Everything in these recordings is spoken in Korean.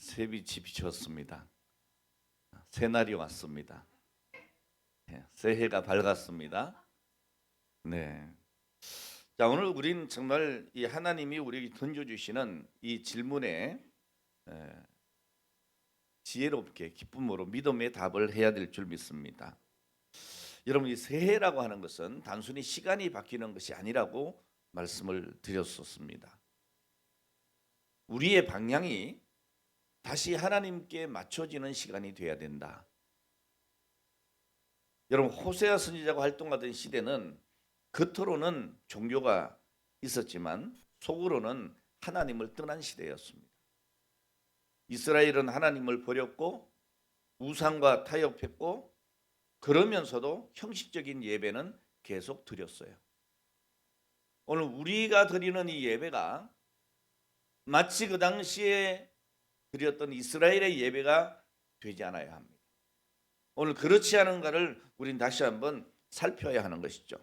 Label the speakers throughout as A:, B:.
A: 새빛이 비쳤습니다. 새날이 왔습니다. 새해가 밝았습니다. 네. 자, 오늘 우린 정말 이 하나님이 우리에게 던져주시는 이 질문에 지혜롭게 기쁨으로 믿음의 답을 해야 될 줄 믿습니다. 여러분, 이 새해라고 하는 것은 단순히 시간이 바뀌는 것이 아니라고 말씀을 드렸었습니다. 우리의 방향이 다시 하나님께 맞춰지는 시간이 돼야 된다. 여러분, 호세아 선지자가 활동하던 시대는 겉으로는 종교가 있었지만 속으로는 하나님을 떠난 시대였습니다. 이스라엘은 하나님을 버렸고 우상과 타협했고 그러면서도 형식적인 예배는 계속 드렸어요. 오늘 우리가 드리는 이 예배가 마치 그 당시에 드렸던 이스라엘의 예배가 되지 않아야 합니다. 오늘 그렇지 않은가를 우린 다시 한번 살펴야 하는 것이죠.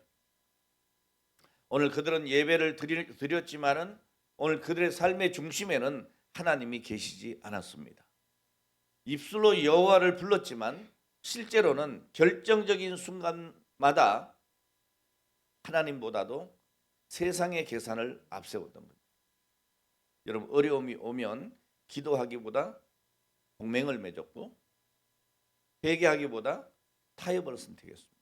A: 오늘 그들은 예배를 드렸지만은 오늘 그들의 삶의 중심에는 하나님이 계시지 않았습니다. 입술로 여호와를 불렀지만 실제로는 결정적인 순간마다 하나님보다도 세상의 계산을 앞세웠던 겁니다. 여러분, 어려움이 오면 기도하기보다 동맹을 맺었고 회개하기보다 타협을 선택했습니다.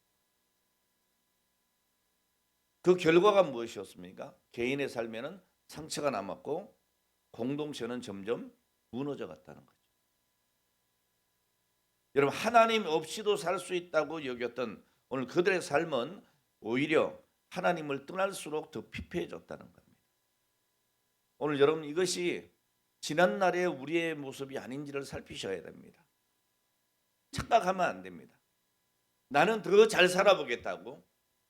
A: 그 결과가 무엇이었습니까? 개인의 삶에는 상처가 남았고 공동체는 점점 무너져 갔다는 거죠. 여러분, 하나님 없이도 살 수 있다고 여겼던 오늘 그들의 삶은 오히려 하나님을 떠날수록 더 피폐해졌다는 겁니다. 오늘 여러분, 이것이 지난날의 우리의 모습이 아닌지를 살피셔야 됩니다. 착각하면 안 됩니다. 나는 더 잘 살아보겠다고,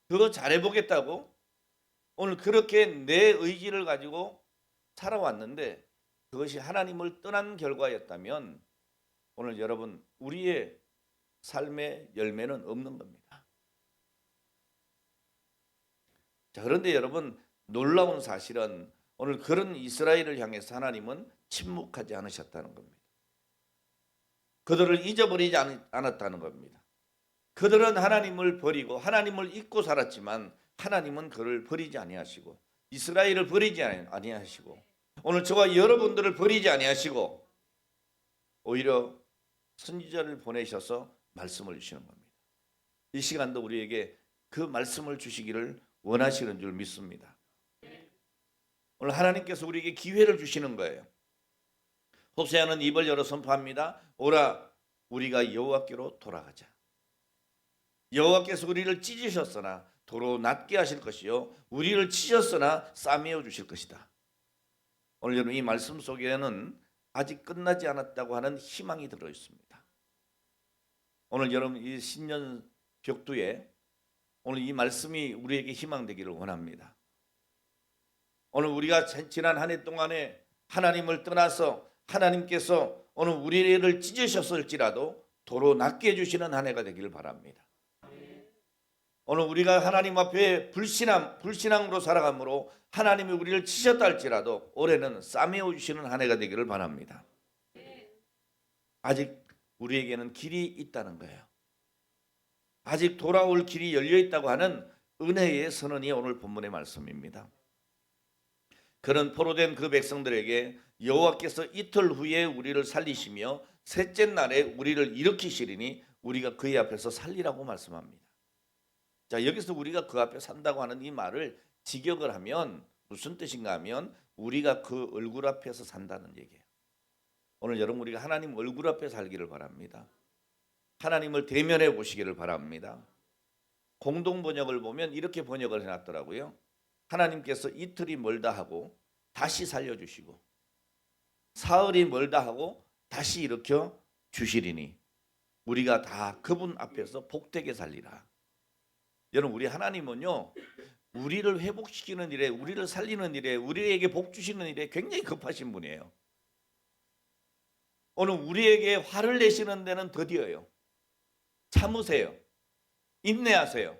A: 더 잘해보겠다고 오늘 그렇게 내 의지를 가지고 살아왔는데 그것이 하나님을 떠난 결과였다면 오늘 여러분, 우리의 삶의 열매는 없는 겁니다. 자, 그런데 여러분, 놀라운 사실은 오늘 그런 이스라엘을 향해서 하나님은 침묵하지 않으셨다는 겁니다. 그들을 잊어버리지 않았다는 겁니다. 그들은 하나님을 버리고 하나님을 잊고 살았지만 하나님은 그를 버리지 아니하시고 이스라엘을 버리지 아니하시고 오늘 저와 여러분들을 버리지 아니하시고 오히려 선지자를 보내셔서 말씀을 주시는 겁니다. 이 시간도 우리에게 그 말씀을 주시기를 원하시는 줄 믿습니다. 오늘 하나님께서 우리에게 기회를 주시는 거예요. 호세아는 입을 열어 선포합니다. 오라, 우리가 여호와께로 돌아가자. 여호와께서 우리를 찢으셨으나 도로 낮게 하실 것이요 우리를 치셨으나 싸매어 주실 것이다. 오늘 여러분, 이 말씀 속에는 아직 끝나지 않았다고 하는 희망이 들어 있습니다. 오늘 여러분, 이 신년 벽두에 오늘 이 말씀이 우리에게 희망되기를 원합니다. 오늘 우리가 지난 한 해 동안에 하나님을 떠나서 하나님께서 오늘 우리를 찢으셨을지라도 도로 낮게 해주시는 한 해가 되기를 바랍니다. 오늘 우리가 하나님 앞에 불신앙으로 살아가므로 하나님이 우리를 치셨다 할지라도 올해는 싸매어 주시는 한 해가 되기를 바랍니다. 아직 우리에게는 길이 있다는 거예요. 아직 돌아올 길이 열려 있다고 하는 은혜의 선언이 오늘 본문의 말씀입니다. 그런 포로된 그 백성들에게 여호와께서 이틀 후에 우리를 살리시며 셋째 날에 우리를 일으키시리니 우리가 그의 앞에서 살리라고 말씀합니다. 자, 여기서 우리가 그 앞에 산다고 하는 이 말을 직역을 하면 무슨 뜻인가 하면 우리가 그 얼굴 앞에서 산다는 얘기예요. 오늘 여러분, 우리가 하나님 얼굴 앞에 살기를 바랍니다. 하나님을 대면해 보시기를 바랍니다. 공동 번역을 보면 이렇게 번역을 해놨더라고요. 하나님께서 이틀이 멀다 하고 다시 살려주시고 사흘이 멀다 하고 다시 일으켜 주시리니 우리가 다 그분 앞에서 복되게 살리라. 여러분, 우리 하나님은요, 우리를 회복시키는 일에, 우리를 살리는 일에, 우리에게 복 주시는 일에 굉장히 급하신 분이에요. 오늘 우리에게 화를 내시는 데는 더디어요. 참으세요. 인내하세요.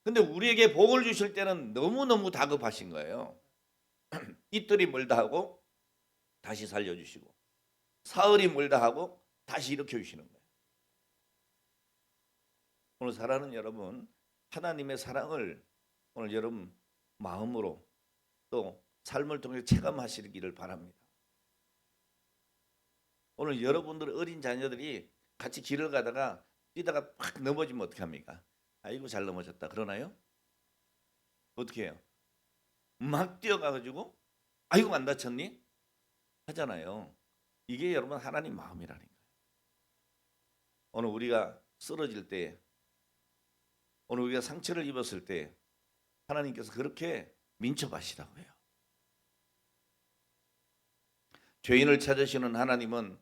A: 근데 우리에게 복을 주실 때는 너무너무 다급하신 거예요. 이틀이 멀다 하고 다시 살려주시고 사흘이 멀다 하고 다시 일으켜 주시는 거예요. 오늘 사랑하는 여러분, 하나님의 사랑을 오늘 여러분 마음으로 또 삶을 통해 체감하시기를 바랍니다. 오늘 여러분들 어린 자녀들이 같이 길을 가다가 뛰다가 팍 넘어지면 어떻게 합니까? 아이고 잘 넘어졌다 그러나요? 어떻게 해요? 막 뛰어가가지고 아이고 안 다쳤니? 하잖아요. 이게 여러분 하나님 마음이라니까요. 오늘 우리가 쓰러질 때, 오늘 우리가 상처를 입었을 때 하나님께서 그렇게 민첩하시다고 해요. 죄인을 찾으시는 하나님은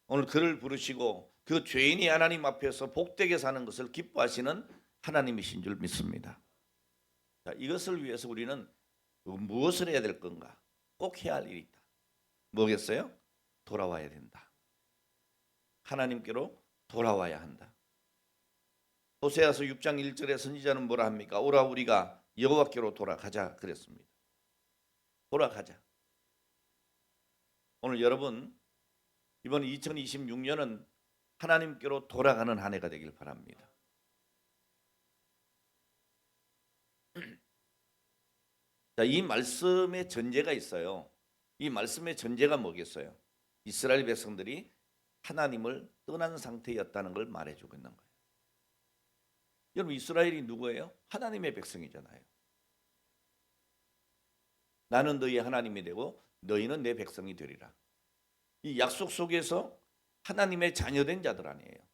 A: 오늘 그를 부르시고 그 죄인이 하나님 앞에서 복되게 사는 것을 기뻐하시는 하나님이신 줄 믿습니다. 자, 이것을 위해서 우리는 무엇을 해야 될 건가? 꼭 해야 할 일이 있다. 뭐겠어요? 돌아와야 된다. 하나님께로 돌아와야 한다. 호세아서 6장 1절에 선지자는 뭐라 합니까? 오라 우리가 여호와께로 돌아가자 그랬습니다. 돌아가자. 오늘 여러분 이번 2026년은 하나님께로 돌아가는 한 해가 되길 바랍니다. 자, 이 말씀의 전제가 있어요. 이 말씀의 전제가 뭐겠어요? 이스라엘 백성들이 하나님을 떠난 상태였다는 걸 말해주고 있는 거예요. 여러분 이스라엘이 누구예요? 하나님의 백성이잖아요. 나는 너희 하나님이 되고 너희는 내 백성이 되리라. 이 약속 속에서 하나님의 자녀된 자들 아니에요.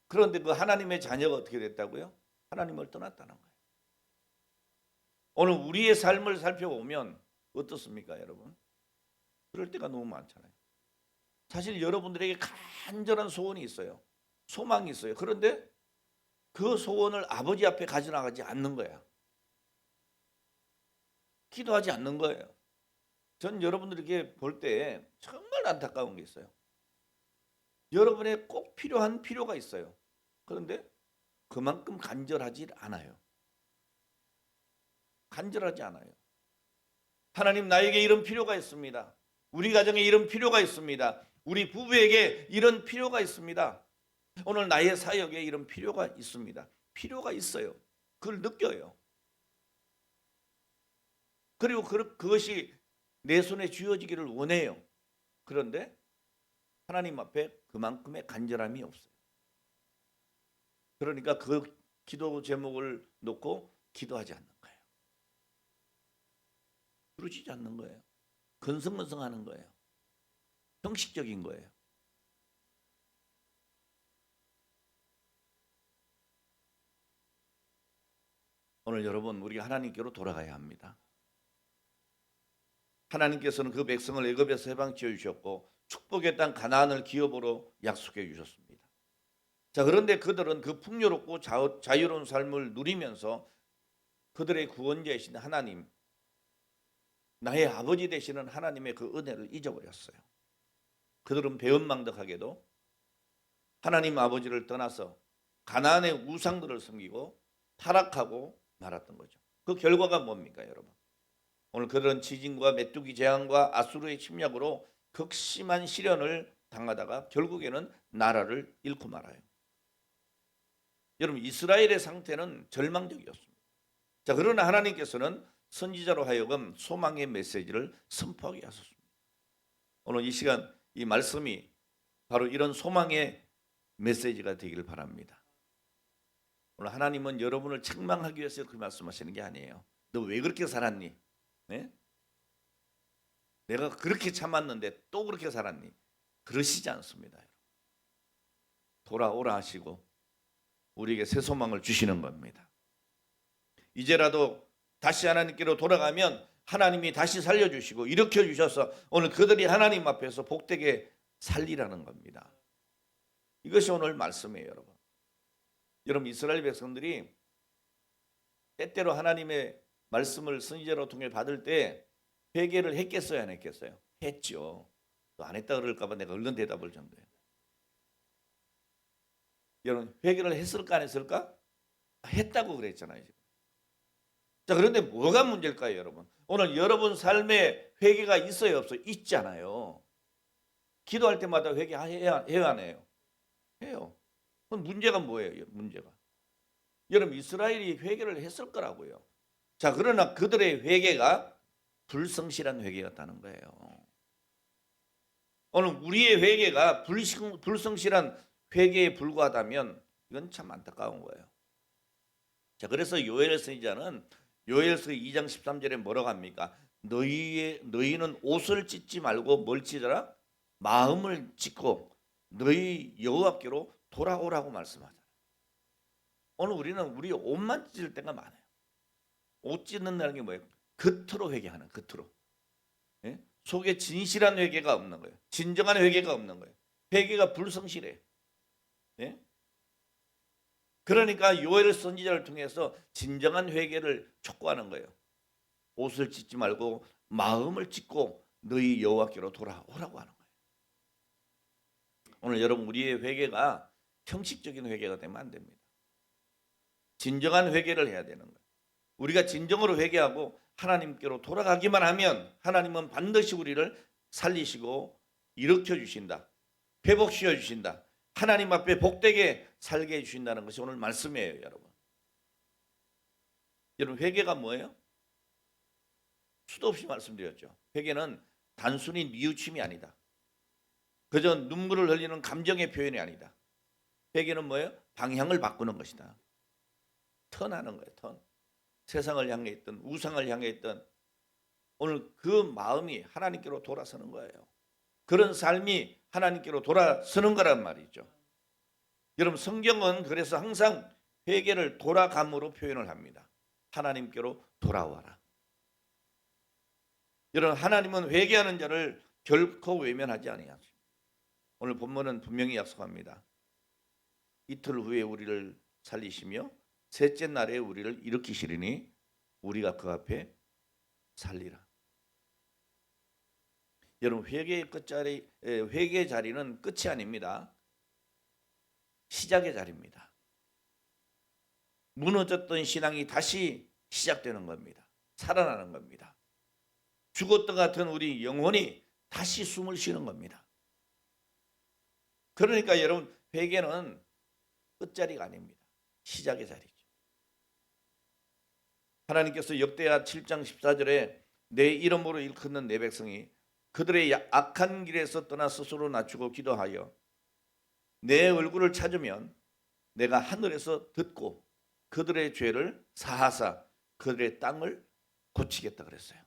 A: 그런데 그 하나님의 자녀가 어떻게 됐다고요? 하나님을 떠났다는 거예요. 오늘 우리의 삶을 살펴보면 어떻습니까, 여러분? 그럴 때가 너무 많잖아요. 사실 여러분들에게 간절한 소원이 있어요. 소망이 있어요. 그런데 그 소원을 아버지 앞에 가져나가지 않는 거야. 기도하지 않는 거예요. 전 여러분들에게 볼 때 정말 안타까운 게 있어요. 여러분의 꼭 필요한 필요가 있어요. 그런데 그만큼 간절하지 않아요. 간절하지 않아요. 하나님 나에게 이런 필요가 있습니다. 우리 가정에 이런 필요가 있습니다. 우리 부부에게 이런 필요가 있습니다. 오늘 나의 사역에 이런 필요가 있습니다. 필요가 있어요. 그걸 느껴요. 그리고 그것이 내 손에 쥐어지기를 원해요. 그런데 하나님 앞에 그만큼의 간절함이 없어요. 그러니까 그 기도 제목을 놓고 기도하지 않는 거예요. 부르짖지 않는 거예요. 건성건성하는 거예요. 형식적인 거예요. 오늘 여러분 우리가 하나님께로 돌아가야 합니다. 하나님께서는 그 백성을 애굽에서 해방시켜 주셨고 축복의 땅 가나안을 기업으로 약속해 주셨습니다. 자, 그런데 그들은 그 풍요롭고 자유로운 삶을 누리면서 그들의 구원자이신 하나님, 나의 아버지 되시는 하나님의 그 은혜를 잊어버렸어요. 그들은 배은망덕하게도 하나님 아버지를 떠나서 가나안의 우상들을 섬기고 타락하고 말았던 거죠. 그 결과가 뭡니까, 여러분? 오늘 그들은 지진과 메뚜기 재앙과 아수르의 침략으로 극심한 시련을 당하다가 결국에는 나라를 잃고 말아요. 여러분 이스라엘의 상태는 절망적이었습니다. 자, 그러나 하나님께서는 선지자로 하여금 소망의 메시지를 선포하게 하셨습니다. 오늘 이 시간 이 말씀이 바로 이런 소망의 메시지가 되기를 바랍니다. 오늘 하나님은 여러분을 책망하기 위해서 그 말씀하시는 게 아니에요. 너 왜 그렇게 살았니? 네? 내가 그렇게 참았는데 또 그렇게 살았니? 그러시지 않습니다. 돌아오라 하시고 우리에게 새 소망을 주시는 겁니다. 이제라도 다시 하나님께로 돌아가면 하나님이 다시 살려주시고 일으켜 주셔서 오늘 그들이 하나님 앞에서 복되게 살리라는 겁니다. 이것이 오늘 말씀이에요, 여러분. 여러분 이스라엘 백성들이 때때로 하나님의 말씀을 선지자로 통해 받을 때 회개를 했겠어요, 안 했겠어요? 했죠. 또 안 했다 그럴까 봐 내가 얼른 대답을 전해요. 여러분 회개를 했을까 안 했을까? 했다고 그랬잖아요. 자, 그런데 뭐가 문제일까요, 여러분? 오늘 여러분 삶에 회개가 있어요, 없어요? 있잖아요. 기도할 때마다 회개해야 해요, 안 해요? 해요. 그럼 문제가 뭐예요? 문제가. 여러분 이스라엘이 회개를 했을 거라고요. 자, 그러나 그들의 회개가 불성실한 회개였다는 거예요. 오늘 우리의 회개가 불성실한 회개에 불과하다면 이건 참 안타까운 거예요. 자, 그래서 요엘 선지자는 요엘서 2장 13절에 뭐라고 합니까? 너희는 옷을 찢지 말고 뭘 찢어라? 마음을 찢고 너희 여호와께로 돌아오라고 말씀하잖아요. 오늘 우리는 우리 옷만 찢을 때가 많아요. 옷 찢는다는 게 뭐예요? 겉으로 회개하는, 겉으로. 예? 속에 진실한 회개가 없는 거예요. 진정한 회개가 없는 거예요. 회개가 불성실해. 예? 그러니까 요엘 선지자를 통해서 진정한 회개를 촉구하는 거예요. 옷을 찢지 말고 마음을 찢고 너희 여호와께로 돌아오라고 하는 거예요. 오늘 여러분 우리의 회개가 형식적인 회개가 되면 안 됩니다. 진정한 회개를 해야 되는 거예요. 우리가 진정으로 회개하고 하나님께로 돌아가기만 하면 하나님은 반드시 우리를 살리시고 일으켜 주신다. 회복시켜 주신다. 하나님 앞에 복되게 살게 해주신다는 것이 오늘 말씀이에요, 여러분. 여러분 회개가 뭐예요? 수도 없이 말씀드렸죠. 회개는 단순히 뉘우침이 아니다. 그저 눈물을 흘리는 감정의 표현이 아니다. 회개는 뭐예요? 방향을 바꾸는 것이다. 턴하는 거예요, 턴. 세상을 향해 있던 우상을 향해 있던 오늘 그 마음이 하나님께로 돌아서는 거예요. 그런 삶이 하나님께로 돌아서는 거란 말이죠. 여러분 성경은 그래서 항상 회개를 돌아감으로 표현을 합니다. 하나님께로 돌아와라. 여러분 하나님은 회개하는 자를 결코 외면하지 아니하십니다. 오늘 본문은 분명히 약속합니다. 이틀 후에 우리를 살리시며 셋째 날에 우리를 일으키시리니 우리가 그 앞에 살리라. 여러분 회개의 끝자리, 회개의 자리는 끝이 아닙니다. 시작의 자리입니다. 무너졌던 신앙이 다시 시작되는 겁니다. 살아나는 겁니다. 죽었던 같은 우리 영혼이 다시 숨을 쉬는 겁니다. 그러니까 여러분 회개는 끝자리가 아닙니다. 시작의 자리죠. 하나님께서 역대하 7장 14절에 내 이름으로 일컫는 내 백성이 그들의 악한 길에서 떠나 스스로 낮추고 기도하여 내 얼굴을 찾으면 내가 하늘에서 듣고 그들의 죄를 사하사 그들의 땅을 고치겠다 그랬어요.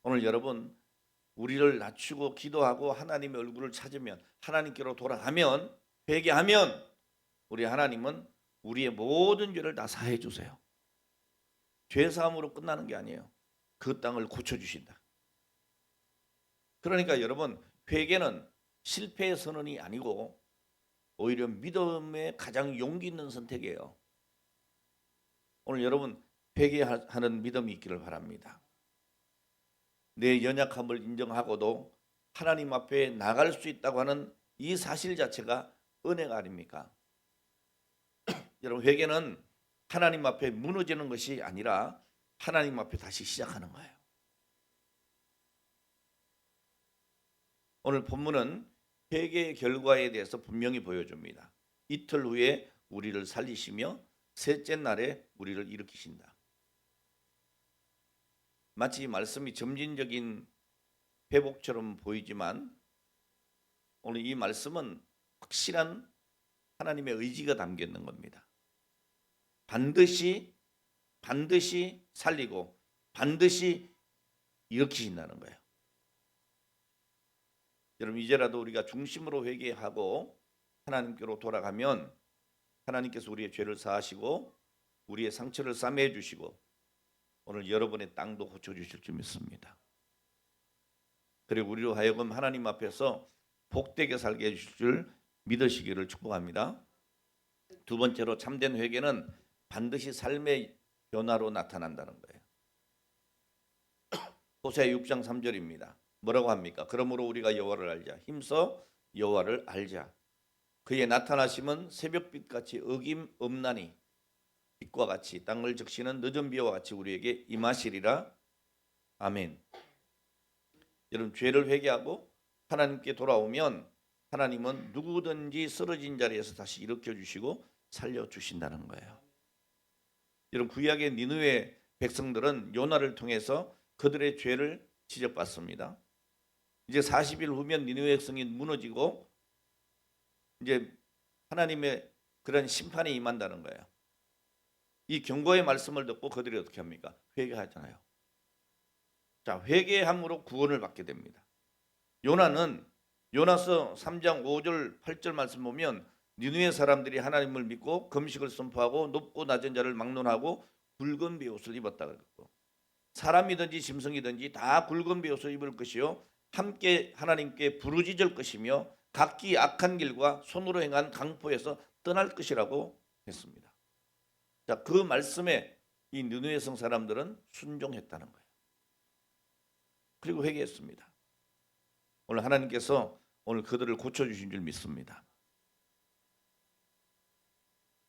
A: 오늘 여러분 우리를 낮추고 기도하고 하나님의 얼굴을 찾으면 하나님께로 돌아가면 회개하면 우리 하나님은 우리의 모든 죄를 다 사해 주세요. 죄 사함으로 끝나는 게 아니에요. 그 땅을 고쳐주신다. 그러니까 여러분 회개는 실패의 선언이 아니고 오히려 믿음의 가장 용기 있는 선택이에요. 오늘 여러분 회개하는 믿음이 있기를 바랍니다. 내 연약함을 인정하고도 하나님 앞에 나갈 수 있다고 하는 이 사실 자체가 은혜가 아닙니까? 여러분 회개는 하나님 앞에 무너지는 것이 아니라 하나님 앞에 다시 시작하는 거예요. 오늘 본문은 회개의 결과에 대해서 분명히 보여줍니다. 이틀 후에 우리를 살리시며 셋째 날에 우리를 일으키신다. 마치 이 말씀이 점진적인 회복처럼 보이지만 오늘 이 말씀은 확실한 하나님의 의지가 담겨 있는 겁니다. 반드시 살리고 반드시 일으키신다는 거예요. 여러분 이제라도 우리가 중심으로 회개하고 하나님께로 돌아가면 하나님께서 우리의 죄를 사하시고 우리의 상처를 싸매어 주시고 오늘 여러분의 땅도 고쳐주실 줄 믿습니다. 그리고 우리로 하여금 하나님 앞에서 복되게 살게 해주실 줄 믿으시기를 축복합니다. 두 번째로 참된 회개는 반드시 삶의 변화로 나타난다는 거예요. 호세아 6장 3절입니다. 뭐라고 합니까? 그러므로 우리가 여호와를 알자. 힘써 여호와를 알자. 그의 나타나심은 새벽빛같이 어김없나니 빛과 같이 땅을 적시는 늦은 비와 같이 우리에게 임하시리라. 아멘. 여러분 죄를 회개하고 하나님께 돌아오면 하나님은 누구든지 쓰러진 자리에서 다시 일으켜 주시고 살려 주신다는 거예요. 여러분 구약의 니느웨 백성들은 요나를 통해서 그들의 죄를 지적받습니다. 이제 40일 후면 니느웨 백성이 무너지고 이제 하나님의 그런 심판이 임한다는 거예요. 이 경고의 말씀을 듣고 그들이 어떻게 합니까? 회개하잖아요. 자, 회개함으로 구원을 받게 됩니다. 요나는 요나서 3장 5절 8절 말씀 보면 니느웨 사람들이 하나님을 믿고 금식을 선포하고 높고 낮은 자를 막론하고 굵은 베옷을 입었다 그랬고, 사람이든지 짐승이든지 다 굵은 베옷을 입을 것이요 함께 하나님께 부르짖을 것이며 각기 악한 길과 손으로 행한 강포에서 떠날 것이라고 했습니다. 자, 그 말씀에 이 느느웨 성 사람들은 순종했다는 거예요. 그리고 회개했습니다. 오늘 하나님께서 오늘 그들을 고쳐주신 줄 믿습니다.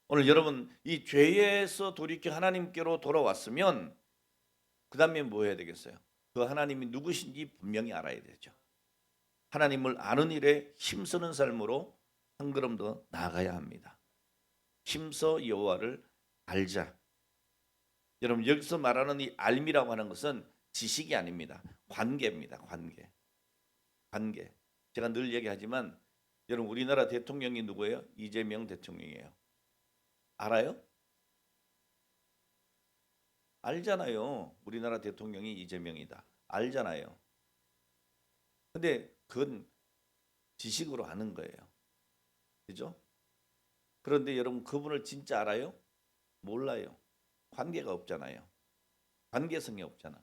A: 오늘 여러분 이 죄에서 돌이켜 하나님께로 돌아왔으면 그 다음에 뭐 해야 되겠어요? 그 하나님이 누구신지 분명히 알아야 되죠. 하나님을 아는 일에 힘쓰는 삶으로 한 걸음 더 나아가야 합니다. 힘써 여호와를 알자. 여러분 여기서 말하는 이 알미라고 하는 것은 지식이 아닙니다. 관계입니다. 관계. 제가 늘 얘기하지만 여러분 우리나라 대통령이 누구예요? 이재명 대통령이에요. 알아요? 알잖아요. 우리나라 대통령이 이재명이다. 알잖아요. 근데 그건 지식으로 아는 거예요. 그죠? 그런데 여러분 그분을 진짜 알아요? 몰라요. 관계가 없잖아요. 관계성이 없잖아.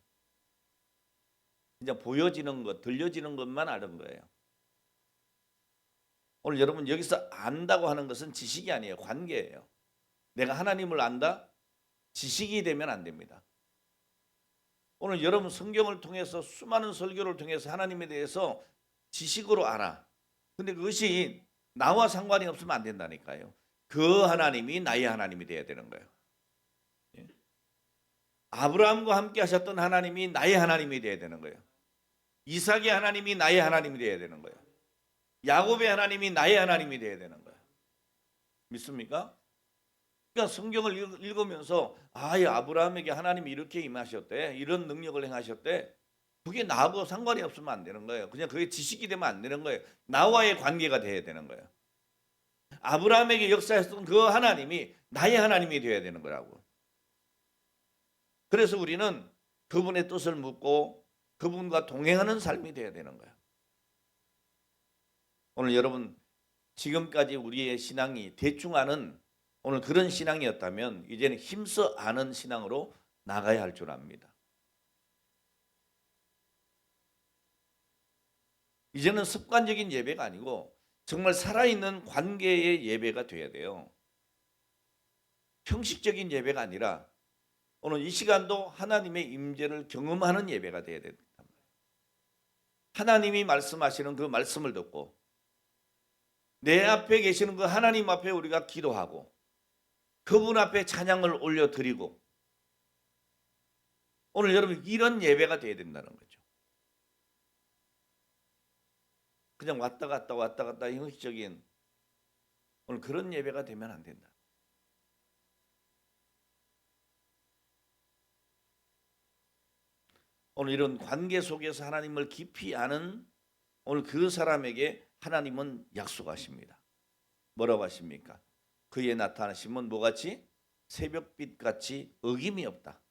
A: 그냥 보여지는 것, 들려지는 것만 아는 거예요. 오늘 여러분 여기서 안다고 하는 것은 지식이 아니에요. 관계예요. 내가 하나님을 안다? 지식이 되면 안 됩니다. 오늘 여러분 성경을 통해서 수많은 설교를 통해서 하나님에 대해서 지식으로 알아. 근데 그것이 나와 상관이 없으면 안 된다니까요. 그 하나님이 나의 하나님이 되어야 되는 거예요. 아브라함과 함께 하셨던 하나님이 나의 하나님이 되어야 되는 거예요. 이삭의 하나님이 나의 하나님이 되어야 되는 거예요. 야곱의 하나님이 나의 하나님이 되어야 되는 거예요. 믿습니까? 그러니까 성경을 읽으면서 아브라함에게 하나님이 이렇게 임하셨대. 이런 능력을 행하셨대. 그게 나하고 상관이 없으면 안 되는 거예요. 그냥 그게 지식이 되면 안 되는 거예요. 나와의 관계가 돼야 되는 거예요. 아브라함에게 역사했던 그 하나님이 나의 하나님이 되어야 되는 거라고. 그래서 우리는 그분의 뜻을 묻고 그분과 동행하는 삶이 되어야 되는 거예요. 오늘 여러분 지금까지 우리의 신앙이 대충 아는 오늘 그런 신앙이었다면 이제는 힘써 아는 신앙으로 나가야 할 줄 압니다. 이제는 습관적인 예배가 아니고 정말 살아있는 관계의 예배가 돼야 돼요. 형식적인 예배가 아니라 오늘 이 시간도 하나님의 임재를 경험하는 예배가 돼야 된다. 하나님이 말씀하시는 그 말씀을 듣고 내 앞에 계시는 그 하나님 앞에 우리가 기도하고 그분 앞에 찬양을 올려드리고 오늘 여러분 이런 예배가 돼야 된다는 거죠. 그냥 왔다 갔다 형식적인 오늘 그런 예배가 되면 안 된다. 오늘 이런 관계 속에서 하나님을 깊이 아는 오늘 그 사람에게 하나님은 약속하십니다. 뭐라고 하십니까? 그의 나타나심은 뭐같이? 새벽빛같이 어김이 없다.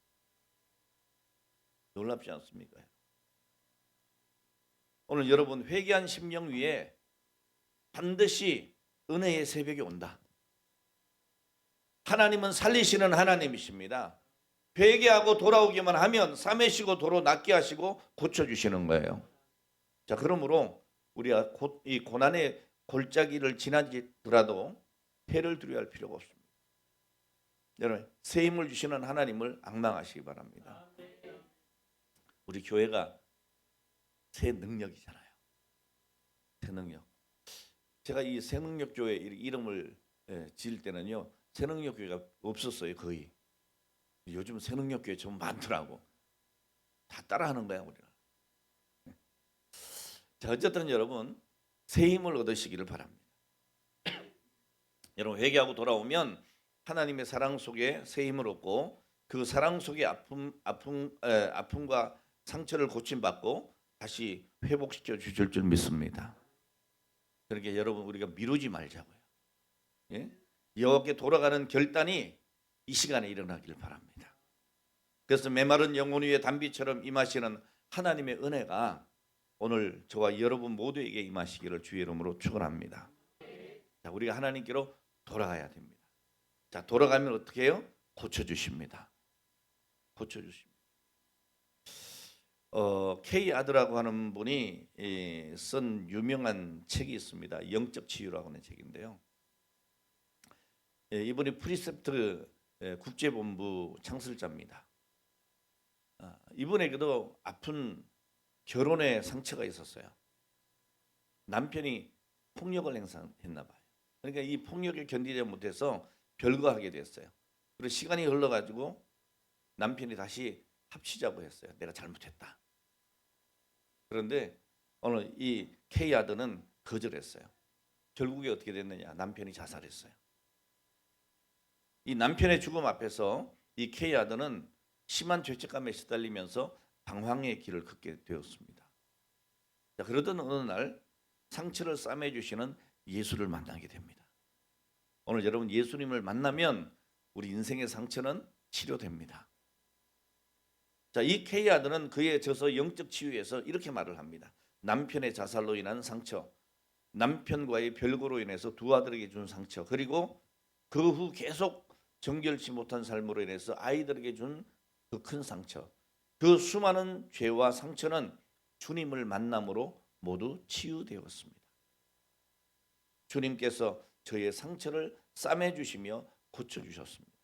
A: 놀랍지 않습니까? 오늘 여러분 회개한 심령 위에 반드시 은혜의 새벽이 온다. 하나님은 살리시는 하나님이십니다. 회개하고 돌아오기만 하면 삼회 쉬고 도로 낫게 하시고 고쳐주시는 거예요. 자, 그러므로 우리가 이 고난의 골짜기를 지나더라도 해를 두려워할 필요가 없습니다. 여러분 새 힘을 주시는 하나님을 앙망하시기 바랍니다. 우리 교회가 새 능력이잖아요. 새 능력. 제가 이 새 능력 교회 이름을 지을 때는요, 새 능력 교회가 없었어요 거의. 요즘 새 능력 교회 좀 많더라고. 다 따라하는 거야 우리가. 자, 어쨌든 여러분 새 힘을 얻으시기를 바랍니다. 여러분 회개하고 돌아오면 하나님의 사랑 속에 새 힘을 얻고 그 사랑 속에 아픔과 상처를 고침받고 다시 회복시켜 주실 줄 믿습니다. 그러니까 여러분 우리가 미루지 말자고요. 예? 여호와께 돌아가는 결단이 이 시간에 일어나길 바랍니다. 그래서 메마른 영혼 위에 단비처럼 임하시는 하나님의 은혜가 오늘 저와 여러분 모두에게 임하시기를 주의 이름으로 축원합니다. 자, 우리가 하나님께로 돌아가야 됩니다. 자, 돌아가면 어떻게 해요? 고쳐주십니다. 고쳐주십니다. K 아드라고 하는 분이 쓴 유명한 책이 있습니다. 영적 치유라고 하는 책인데요. 이분이 프리셉트 국제본부 창설자입니다. 이분에게도 아픈 결혼의 상처가 있었어요. 남편이 폭력을 행사했나 봐요. 그러니까 이 폭력에 견디지 못해서 별거하게 됐어요. 그리고 시간이 흘러가지고 남편이 다시 합치자고 했어요. 내가 잘못했다. 그런데 오늘 이 K 아드는 거절했어요. 결국에 어떻게 됐느냐? 남편이 자살했어요. 이 남편의 죽음 앞에서 이 K 아드는 심한 죄책감에 시달리면서 방황의 길을 걷게 되었습니다. 자, 그러던 어느 날 상처를 싸매주시는 예수를 만나게 됩니다. 오늘 여러분 예수님을 만나면 우리 인생의 상처는 치료됩니다. 자, 이 K 아들은 그의 저서 영적 치유에서 이렇게 말을 합니다. 남편의 자살로 인한 상처, 남편과의 별거로 인해서 두 아들에게 준 상처, 그리고 그 후 계속 정결치 못한 삶으로 인해서 아이들에게 준 그 큰 상처, 그 수많은 죄와 상처는 주님을 만남으로 모두 치유되었습니다. 주님께서 저의 상처를 싸매주시며 고쳐주셨습니다.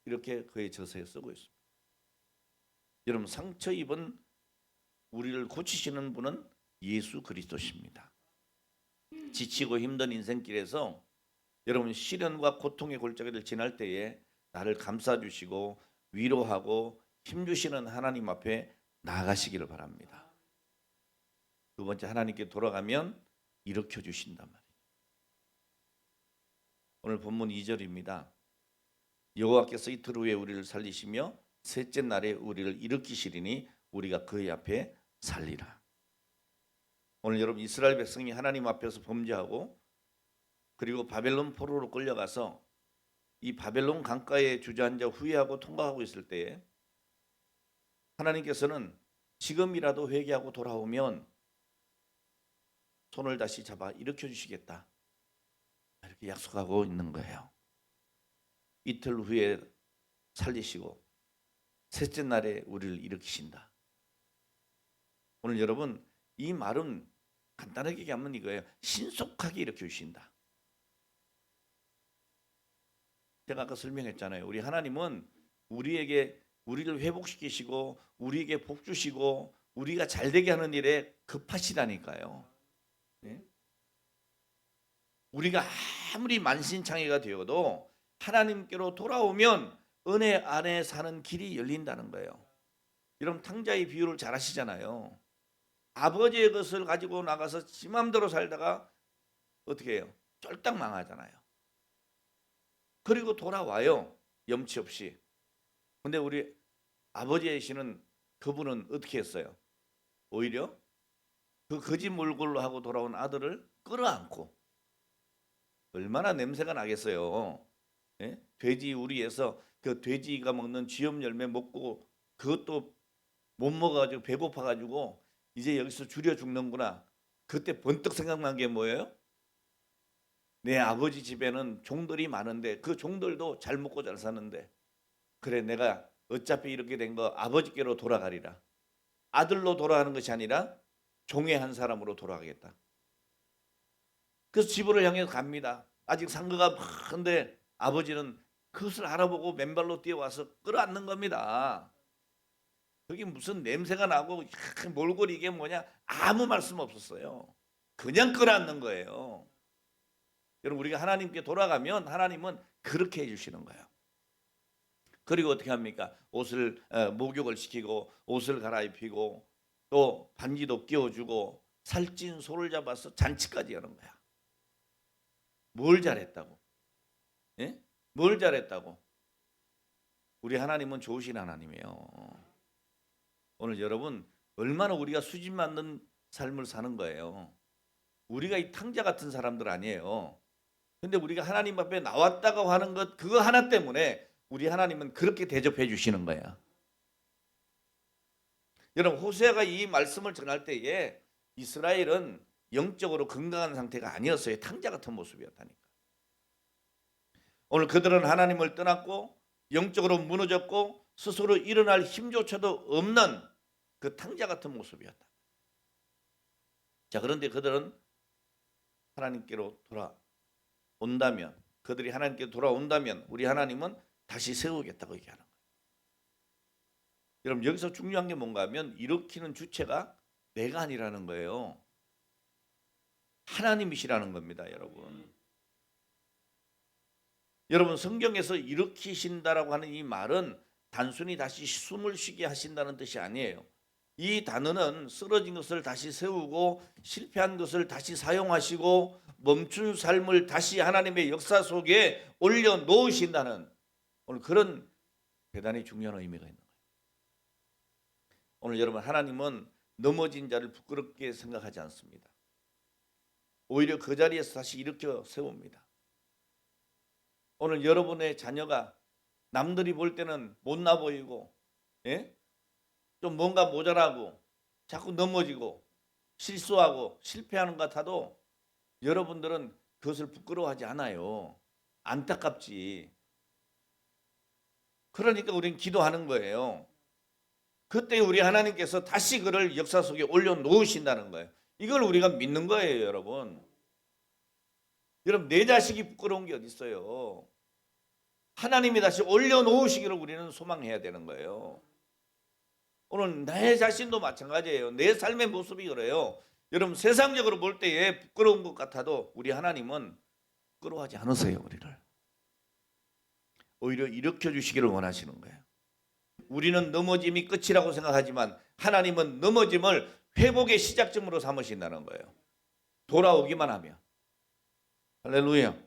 A: 이렇게 그의 저서에 쓰고 있습니다. 여러분 상처 입은 우리를 고치시는 분은 예수 그리스도십니다. 지치고 힘든 인생길에서 여러분 시련과 고통의 골짜기를 지날 때에 나를 감싸주시고 위로하고 힘주시는 하나님 앞에 나아가시기를 바랍니다. 두 번째, 하나님께 돌아가면 일으켜 주신단 말이에요. 오늘 본문 2절입니다. 여호와께서 이틀 후에 우리를 살리시며 셋째 날에 우리를 일으키시리니 우리가 그의 앞에 살리라. 오늘 여러분 이스라엘 백성이 하나님 앞에서 범죄하고 그리고 바벨론 포로로 끌려가서 이 바벨론 강가에 주저앉아 후회하고 통곡하고 있을 때에 하나님께서는 지금이라도 회개하고 돌아오면 손을 다시 잡아 일으켜 주시겠다. 이렇게 약속하고 있는 거예요. 이틀 후에 살리시고 셋째 날에 우리를 일으키신다. 오늘 여러분 이 말은 간단하게 얘기하면 이거예요. 신속하게 일으켜 주신다. 제가 아까 설명했잖아요. 우리 하나님은 우리를 회복시키시고 우리에게 복 주시고 우리가 잘되게 하는 일에 급하시다니까요. 네? 우리가 아무리 만신창이가 되어도 하나님께로 돌아오면 은혜 안에 사는 길이 열린다는 거예요. 여러분 탕자의 비유를 잘 아시잖아요. 아버지의 것을 가지고 나가서 지 맘대로 살다가 어떻게 해요? 쫄딱 망하잖아요. 그리고 돌아와요. 염치 없이. 근데 우리 아버지이시는 그분은 어떻게 했어요? 오히려 그 거짓 몰골로 하고 돌아온 아들을 끌어안고 얼마나 냄새가 나겠어요. 예? 돼지 우리에서 그 돼지가 먹는 쥐염 열매 먹고 그것도 못 먹어가지고 배고파가지고 이제 여기서 줄여 죽는구나. 그때 번뜩 생각난 게 뭐예요? 내 아버지 집에는 종들이 많은데 그 종들도 잘 먹고 잘 사는데 그래 내가 어차피 이렇게 된 거 아버지께로 돌아가리라. 아들로 돌아가는 것이 아니라 종의 한 사람으로 돌아가겠다. 그래서 집으로 향해 갑니다. 아직 상거가 많은데 아버지는 그것을 알아보고 맨발로 뛰어와서 끌어안는 겁니다. 그게 무슨 냄새가 나고 몰골이 이게 뭐냐 아무 말씀 없었어요. 그냥 끌어안는 거예요. 여러분 우리가 하나님께 돌아가면 하나님은 그렇게 해주시는 거예요. 그리고 어떻게 합니까? 옷을 목욕을 시키고 옷을 갈아입히고 또 반지도 끼워주고 살찐 소를 잡아서 잔치까지 하는 거야. 뭘 잘했다고? 예? 뭘 잘했다고? 우리 하나님은 좋으신 하나님이에요. 오늘 여러분 얼마나 우리가 수준 맞는 삶을 사는 거예요. 우리가 이 탕자 같은 사람들 아니에요. 근데 우리가 하나님 앞에 나왔다고 하는 것 그거 하나 때문에 우리 하나님은 그렇게 대접해 주시는 거야. 여러분 호세아가 이 말씀을 전할 때에 이스라엘은 영적으로 건강한 상태가 아니었어요. 탕자 같은 모습이었다니까. 오늘 그들은 하나님을 떠났고 영적으로 무너졌고 스스로 일어날 힘조차도 없는 그 탕자 같은 모습이었다. 자, 그런데 그들은 하나님께로 돌아온다면, 그들이 하나님께 돌아온다면 우리 하나님은 다시 세우겠다고 얘기하는 거예요. 여러분 여기서 중요한 게 뭔가 하면 일으키는 주체가 내가 아니라는 거예요. 하나님이시라는 겁니다, 여러분. 여러분 성경에서 일으키신다라고 하는 이 말은 단순히 다시 숨을 쉬게 하신다는 뜻이 아니에요. 이 단어는 쓰러진 것을 다시 세우고 실패한 것을 다시 사용하시고 멈춘 삶을 다시 하나님의 역사 속에 올려놓으신다는 오늘 그런 대단히 중요한 의미가 있는 거예요. 오늘 여러분 하나님은 넘어진 자를 부끄럽게 생각하지 않습니다. 오히려 그 자리에서 다시 일으켜 세웁니다. 오늘 여러분의 자녀가 남들이 볼 때는 못나 보이고 좀 뭔가 모자라고 자꾸 넘어지고 실수하고 실패하는 것 같아도 여러분들은 그것을 부끄러워하지 않아요. 안타깝지. 그러니까 우리는 기도하는 거예요. 그때 우리 하나님께서 다시 그를 역사 속에 올려놓으신다는 거예요. 이걸 우리가 믿는 거예요, 여러분. 여러분 내 자식이 부끄러운 게 어디 있어요. 하나님이 다시 올려놓으시기를 우리는 소망해야 되는 거예요. 오늘 내 자신도 마찬가지예요. 내 삶의 모습이 그래요. 여러분 세상적으로 볼 때에 부끄러운 것 같아도 우리 하나님은 부끄러워하지 않으세요. 우리를 오히려 일으켜 주시기를 원하시는 거예요. 우리는 넘어짐이 끝이라고 생각하지만 하나님은 넘어짐을 회복의 시작점으로 삼으신다는 거예요. 돌아오기만 하면. 할렐루야.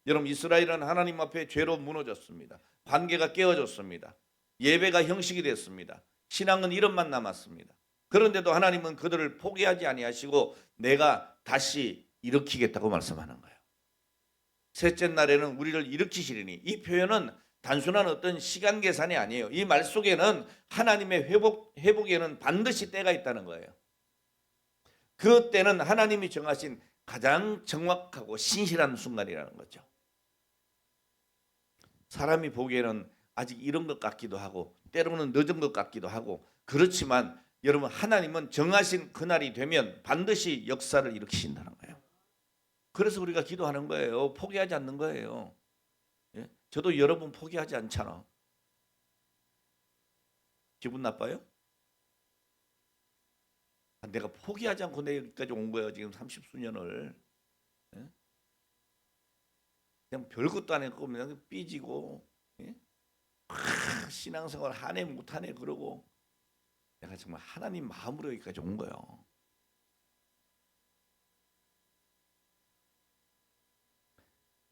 A: 여러분 이스라엘은 하나님 앞에 죄로 무너졌습니다. 관계가 깨어졌습니다. 예배가 형식이 됐습니다. 신앙은 이름만 남았습니다. 그런데도 하나님은 그들을 포기하지 아니하시고 내가 다시 일으키겠다고 말씀하는 거예요. 셋째 날에는 우리를 일으키시리니 이 표현은 단순한 어떤 시간 계산이 아니에요. 이 말 속에는 하나님의 회복에는 반드시 때가 있다는 거예요. 그 때는 하나님이 정하신 가장 정확하고 신실한 순간이라는 거죠. 사람이 보기에는 아직 이런 것 같기도 하고 때로는 늦은 것 같기도 하고 그렇지만 여러분 하나님은 정하신 그날이 되면 반드시 역사를 일으키신다는 거예요. 그래서 우리가 기도하는 거예요. 포기하지 않는 거예요. 예? 저도 여러분 포기하지 않잖아. 기분 나빠요? 내가 포기하지 않고 내일까지 온 거예요. 지금 30수년을. 예? 그냥 별것도 안 했고 그냥 삐지고 예? 신앙생활 하네 못하네 그러고 내가 정말 하나님 마음으로 여기까지 온 거예요.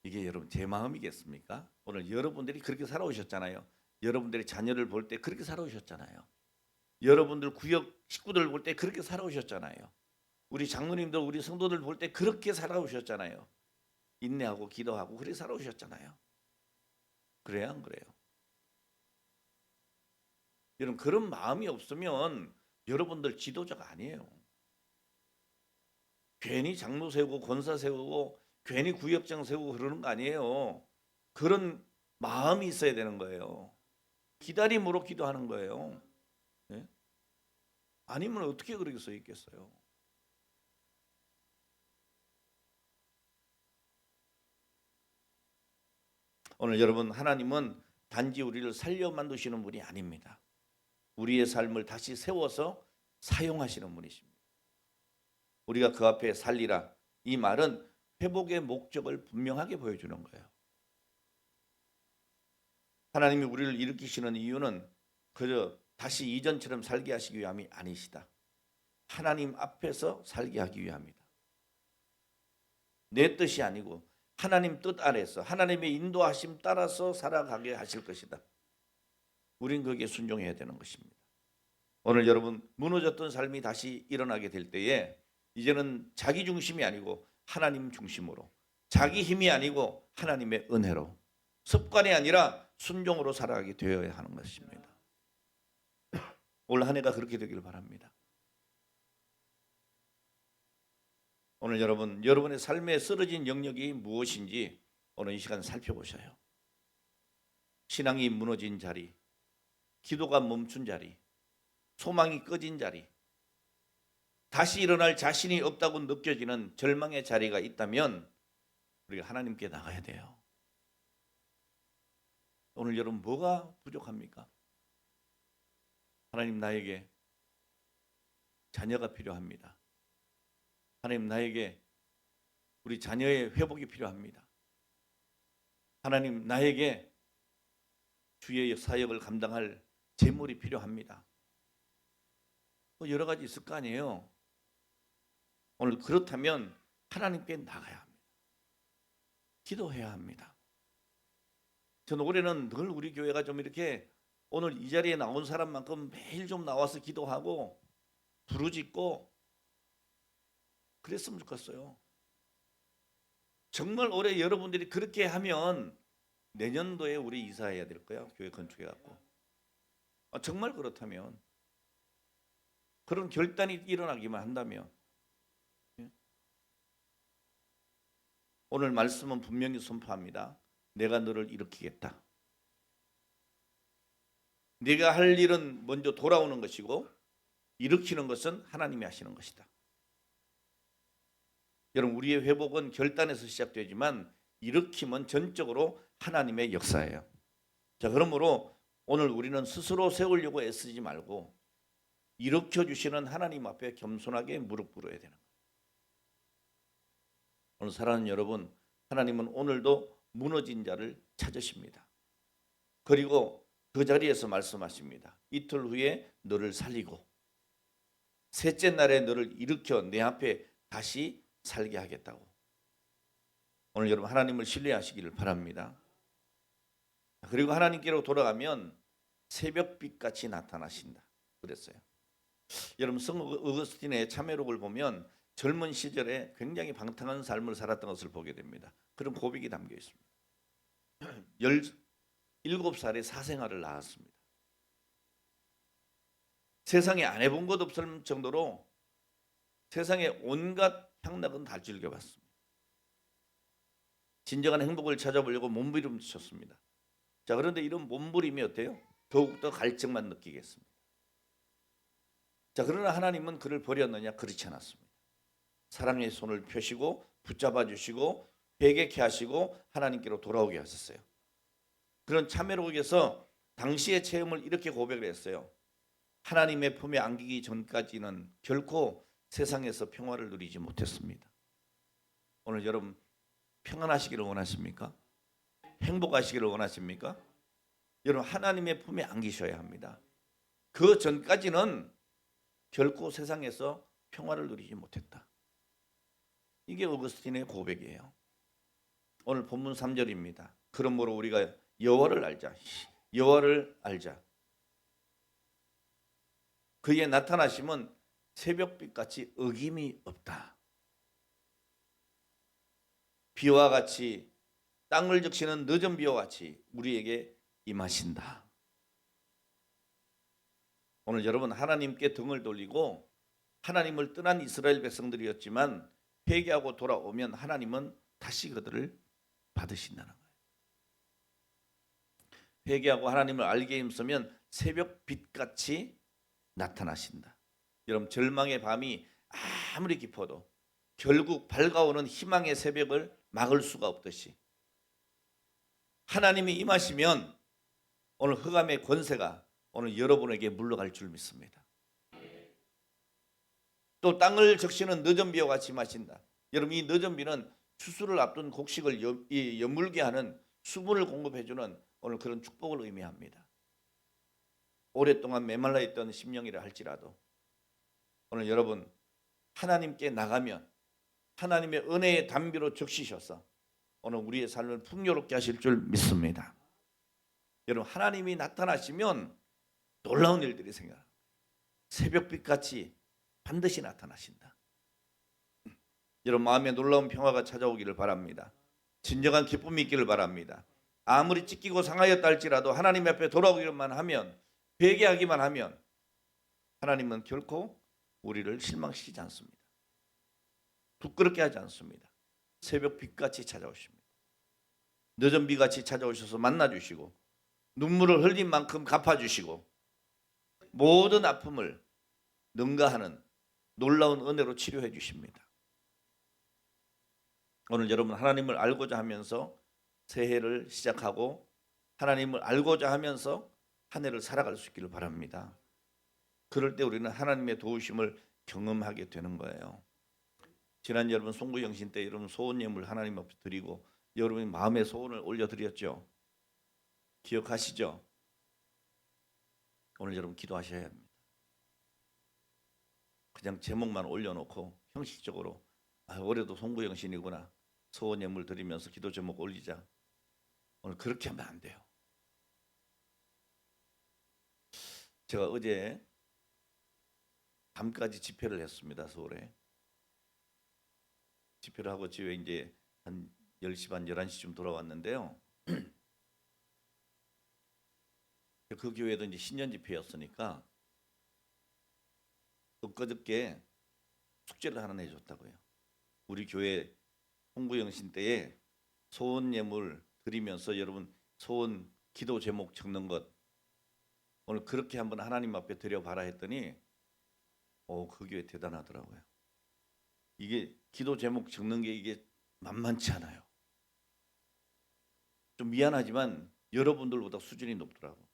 A: 이게 여러분 제 마음이겠습니까? 오늘 여러분들이 그렇게 살아오셨잖아요. 여러분들이 자녀를 볼 때 그렇게 살아오셨잖아요. 여러분들 구역 식구들 볼 때 그렇게 살아오셨잖아요. 우리 장로님들 우리 성도들 볼 때 그렇게 살아오셨잖아요. 인내하고 기도하고 그렇게 살아오셨잖아요. 그래요 안 그래요? 여러분 그런 마음이 없으면 여러분들 지도자가 아니에요. 괜히 장로 세우고 권사 세우고 괜히 구역장 세우고 그러는 거 아니에요. 그런 마음이 있어야 되는 거예요. 기다림으로 기도하는 거예요. 네? 아니면 어떻게 그렇게 써 있겠어요? 오늘 여러분 하나님은 단지 우리를 살려 만드시는 분이 아닙니다. 우리의 삶을 다시 세워서 사용하시는 분이십니다. 우리가 그 앞에 살리라 이 말은 회복의 목적을 분명하게 보여주는 거예요. 하나님이 우리를 일으키시는 이유는 그저 다시 이전처럼 살게 하시기 위함이 아니시다. 하나님 앞에서 살게 하기 위함이다. 내 뜻이 아니고 하나님 뜻 아래서 하나님의 인도하심 따라서 살아가게 하실 것이다. 우린 거기에 순종해야 되는 것입니다. 오늘 여러분 무너졌던 삶이 다시 일어나게 될 때에 이제는 자기 중심이 아니고 하나님 중심으로, 자기 힘이 아니고 하나님의 은혜로, 습관이 아니라 순종으로 살아가게 되어야 하는 것입니다. 올 한 해가 그렇게 되기를 바랍니다. 오늘 여러분의 삶에 쓰러진 영역이 무엇인지 오늘 이 시간 살펴보셔요. 신앙이 무너진 자리, 기도가 멈춘 자리, 소망이 꺼진 자리, 다시 일어날 자신이 없다고 느껴지는 절망의 자리가 있다면 우리가 하나님께 나가야 돼요. 오늘 여러분 뭐가 부족합니까? 하나님, 나에게 자녀가 필요합니다. 하나님, 나에게 우리 자녀의 회복이 필요합니다. 하나님, 나에게 주의 사역을 감당할 재물이 필요합니다. 여러 가지 있을 거 아니에요. 오늘 그렇다면 하나님께 나가야 합니다. 기도해야 합니다. 저는 올해는 늘 우리 교회가 좀 이렇게 오늘 이 자리에 나온 사람만큼 매일 좀 나와서 기도하고 부르짖고 그랬으면 좋겠어요. 정말 올해 여러분들이 그렇게 하면 내년도에 우리 이사해야 될 거야. 교회 건축해 갖고. 정말 그렇다면, 그런 결단이 일어나기만 한다면, 오늘 말씀은 분명히 선포합니다. 내가 너를 일으키겠다. 네가 할 일은 먼저 돌아오는 것이고 일으키는 것은 하나님이 하시는 것이다. 여러분, 우리의 회복은 결단에서 시작되지만 일으킴은 전적으로 하나님의 역사예요. 자, 그러므로 오늘 우리는 스스로 세우려고 애쓰지 말고 일으켜 주시는 하나님 앞에 겸손하게 무릎 꿇어야 되는 거예요. 오늘 사랑하는 여러분, 하나님은 오늘도 무너진 자를 찾으십니다. 그리고 그 자리에서 말씀하십니다. 이틀 후에 너를 살리고 셋째 날에 너를 일으켜 내 앞에 다시 살게 하겠다고. 오늘 여러분 하나님을 신뢰하시기를 바랍니다. 그리고 하나님께로 돌아가면 새벽빛같이 나타나신다 그랬어요. 여러분 성 어거스틴의 참회록을 보면 젊은 시절에 굉장히 방탕한 삶을 살았던 것을 보게 됩니다. 그런 고백이 담겨 있습니다. 17살에 사생아를 낳았습니다. 세상에 안 해본 것 없을 정도로 세상에 온갖 향락은 다 즐겨봤습니다. 진정한 행복을 찾아보려고 몸부림쳤습니다. 자, 그런데 이런 몸부림이 어때요? 더욱더 갈증만 느끼겠습니다. 자, 그러나 하나님은 그를 버렸느냐? 그렇지 않았습니다. 사랑의 손을 펴시고 붙잡아 주시고 회개케 하시고 하나님께로 돌아오게 하셨어요. 그런 참회록에서 당시의 체험을 이렇게 고백을 했어요. 하나님의 품에 안기기 전까지는 결코 세상에서 평화를 누리지 못했습니다. 오늘 여러분 평안하시기를 원하십니까? 행복하시기를 원하십니까? 여러분 하나님의 품에 안기셔야 합니다. 그 전까지는 결코 세상에서 평화를 누리지 못했다. 이게 어거스틴의 고백이에요. 오늘 본문 3절입니다. 그러므로 우리가 여호와를 알자. 여호와를 알자. 그의 나타나심은 새벽빛같이 어김이 없다. 비와 같이 땅을 적시는 늦은 비와 같이 우리에게 임하신다. 오늘 여러분 하나님께 등을 돌리고 하나님을 떠난 이스라엘 백성들이었지만 회개하고 돌아오면 하나님은 다시 그들을 받으신다는 거예요. 회개하고 하나님을 알게 힘쓰면 새벽빛같이 나타나신다. 여러분 절망의 밤이 아무리 깊어도 결국 밝아오는 희망의 새벽을 막을 수가 없듯이 하나님이 임하시면 오늘 흑암의 권세가 오늘 여러분에게 물러갈 줄 믿습니다. 또 땅을 적시는 늦은 비와 같이 임하신다. 여러분 이 늦은 비는 추수를 앞둔 곡식을 여물게 하는 수분을 공급해주는 오늘 그런 축복을 의미합니다. 오랫동안 메말라 있던 심령이라 할지라도 오늘 여러분 하나님께 나가면 하나님의 은혜의 담비로 적시셔서 오늘 우리의 삶을 풍요롭게 하실 줄 믿습니다. 여러분 하나님이 나타나시면 놀라운 일들이 생겨요. 새벽빛같이 반드시 나타나신다. 여러분 마음에 놀라운 평화가 찾아오기를 바랍니다. 진정한 기쁨이 있기를 바랍니다. 아무리 찢기고 상하였다 할지라도 하나님 앞에 돌아오기만 하면, 회개하기만 하면 하나님은 결코 우리를 실망시키지 않습니다. 부끄럽게 하지 않습니다. 새벽 빛같이 찾아오십니다. 늦은 비같이 찾아오셔서 만나주시고 눈물을 흘린 만큼 갚아주시고 모든 아픔을 능가하는 놀라운 은혜로 치료해 주십니다. 오늘 여러분 하나님을 알고자 하면서 새해를 시작하고 하나님을 알고자 하면서 한 해를 살아갈 수 있기를 바랍니다. 그럴 때 우리는 하나님의 도우심을 경험하게 되는 거예요. 지난 여러분 송구영신 때 여러분 소원 예물 하나님 앞에 드리고 여러분의 마음의 소원을 올려드렸죠. 기억하시죠? 오늘 여러분 기도하셔야 합니다. 그냥 제목만 올려놓고 형식적으로 올해도 송구영신이구나 소원 예물 드리면서 기도 제목 올리자. 오늘 그렇게 하면 안 돼요. 제가 어제 밤까지 집회를 했습니다. 서울에. 집회를 하고 집에 이제 한 10시 반 11시쯤 돌아왔는데요. 그 교회도 이제 신년 집회였으니까 엊그저께 숙제를 하나 내줬다고요. 우리 교회 홍구영신 때에 소원 예물 드리면서 여러분 소원 기도 제목 적는 것 오늘 그렇게 한번 하나님 앞에 드려봐라 했더니 그 교회 대단하더라고요. 이게 기도 제목 적는 게 이게 만만치 않아요. 좀 미안하지만 여러분들보다 수준이 높더라고.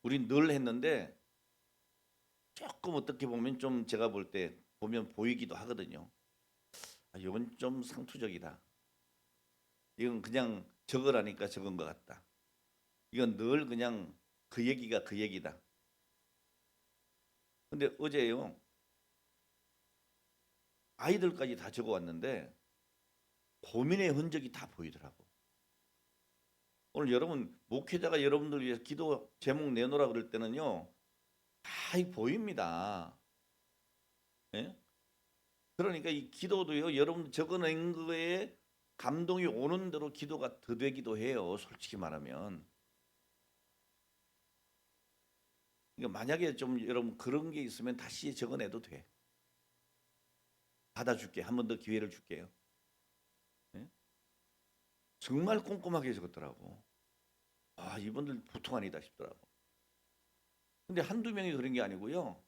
A: 우린 늘 했는데 조금 어떻게 보면 좀 제가 볼 때 보면 보이기도 하거든요. 이건 좀 상투적이다. 이건 그냥 적으라니까 적은 것 같다. 이건 늘 그냥 그 얘기가 그 얘기다. 근데 어제요. 아이들까지 다 적어왔는데 고민의 흔적이 다 보이더라고. 오늘 여러분 목회자가 여러분들 위해서 기도 제목 내놓으라 그럴 때는요. 다 보입니다. 예? 그러니까 이 기도도요. 여러분 적어낸 거에 감동이 오는 대로 기도가 더 되기도 해요. 솔직히 말하면. 그러니까 만약에 좀 여러분 그런 게 있으면 다시 적어내도 돼. 받아줄게. 한 번 더 기회를 줄게요. 네? 정말 꼼꼼하게 적었더라고. 이분들 보통 아니다 싶더라고. 근데 한두 명이 그런 게 아니고요.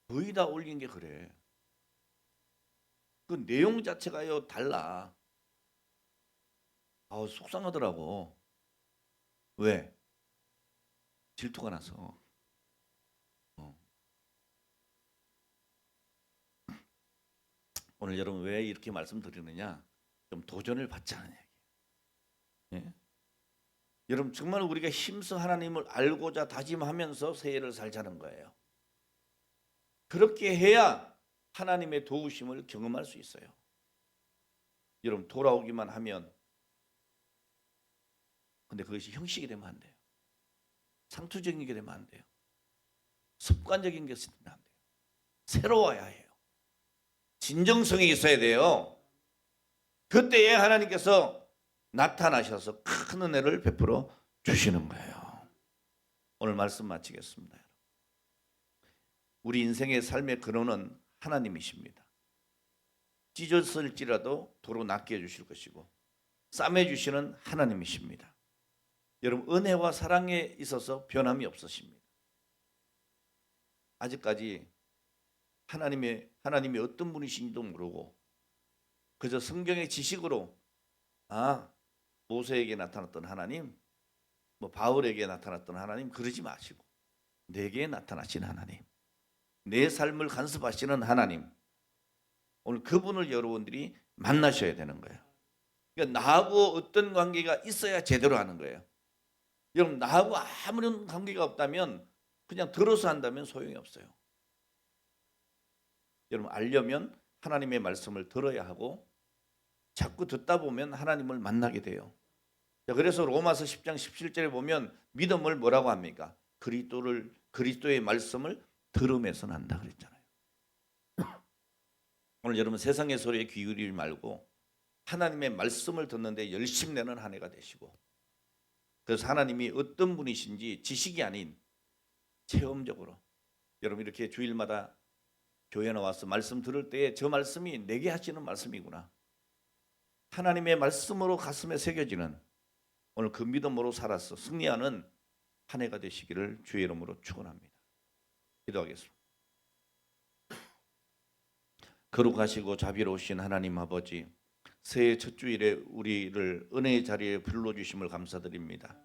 A: 거의 다 올린 게 그래. 그 내용 자체가요 달라. 속상하더라고. 왜? 질투가 나서. 오늘 여러분 왜 이렇게 말씀드리느냐? 좀 도전을 받자는 얘기예요. 예? 여러분 정말 우리가 힘써 하나님을 알고자 다짐하면서 새해를 살자는 거예요. 그렇게 해야 하나님의 도우심을 경험할 수 있어요. 여러분 돌아오기만 하면 근데 그것이 형식이 되면 안 돼요. 상투적인 게 되면 안 돼요. 습관적인 게 되면 안 돼요. 새로워야 해요. 진정성이 있어야 돼요. 그때에 하나님께서 나타나셔서 큰 은혜를 베풀어 주시는 거예요. 오늘 말씀 마치겠습니다. 우리 인생의 삶의 근원은 하나님이십니다. 찢었을지라도 도로 낫게 해주실 것이고 싸매주시는 하나님이십니다. 여러분 은혜와 사랑에 있어서 변함이 없으십니다. 아직까지 하나님이 어떤 분이신지도 모르고 그저 성경의 지식으로 모세에게 나타났던 하나님, 바울에게 나타났던 하나님 그러지 마시고 내게 나타나신 하나님, 내 삶을 간섭하시는 하나님, 오늘 그분을 여러분들이 만나셔야 되는 거예요. 그러니까 나하고 어떤 관계가 있어야 제대로 하는 거예요. 여러분 나하고 아무런 관계가 없다면 그냥 들어서 한다면 소용이 없어요. 여러분 알려면 하나님의 말씀을 들어야 하고 자꾸 듣다 보면 하나님을 만나게 돼요. 자, 그래서 로마서 10장 17절에 보면 믿음을 뭐라고 합니까? 그리스도의 말씀을 들음에서 난다 그랬잖아요. 오늘 여러분 세상의 소리에 귀 기울이지 말고 하나님의 말씀을 듣는데 열심 내는 한 해가 되시고, 그래서 하나님이 어떤 분이신지 지식이 아닌 체험적으로 여러분 이렇게 주일마다 교회 나와서 말씀 들을 때에 저 말씀이 내게 하시는 말씀이구나, 하나님의 말씀으로 가슴에 새겨지는 오늘 그 믿음으로 살아서 승리하는 한 해가 되시기를 주의 이름으로 축원합니다. 기도하겠습니다. 거룩하시고 자비로우신 하나님 아버지, 새해 첫 주일에 우리를 은혜의 자리에 불러주심을 감사드립니다.